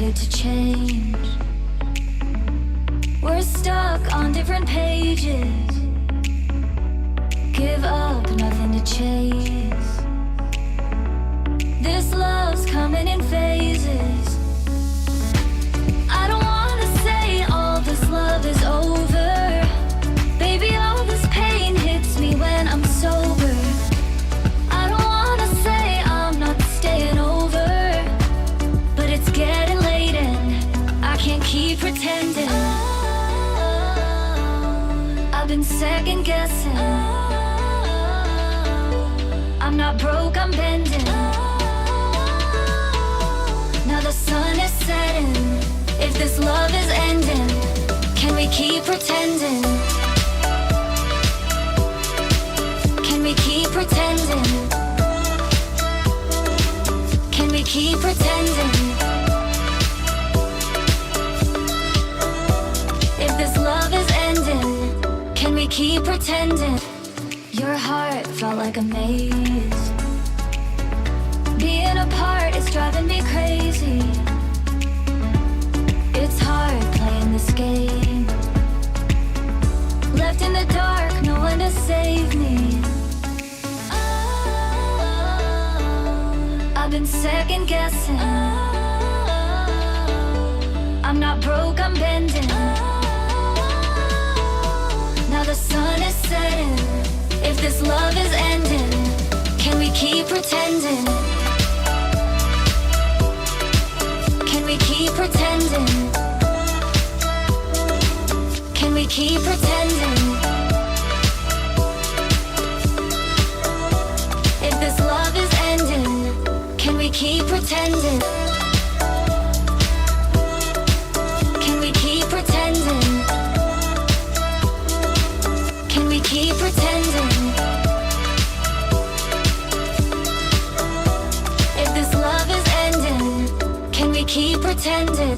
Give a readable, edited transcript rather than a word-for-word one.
started to change. We're stuck on different pages. Give up, nothing to chase. This love's coming in phases. I don't wanna say all this love is over. Baby, all this pain hits me when I'm sober. I don't wanna say I'm not staying over, but it's getting late and I can't keep pretending. I've been second guessing. I'm not broke, I'm bending. Now the sun is setting. If this love is ending, can we keep pretending? Can we keep pretending? Can we keep pretending? If this love is ending, can we keep pretending? Your heart felt like a maze. Being apart is driving me crazy. It's hard playing this game. Left in the dark, no one to save me. I've been second guessing. I'm not broke, I'm bending. Now the sun is setting. If this love is ending, can we keep pretending? Can we keep pretending? Can we keep pretending? If this love is ending, can we keep pretending? Can we keep pretending? Can we keep pretending? If this love is ending, can we keep pretending?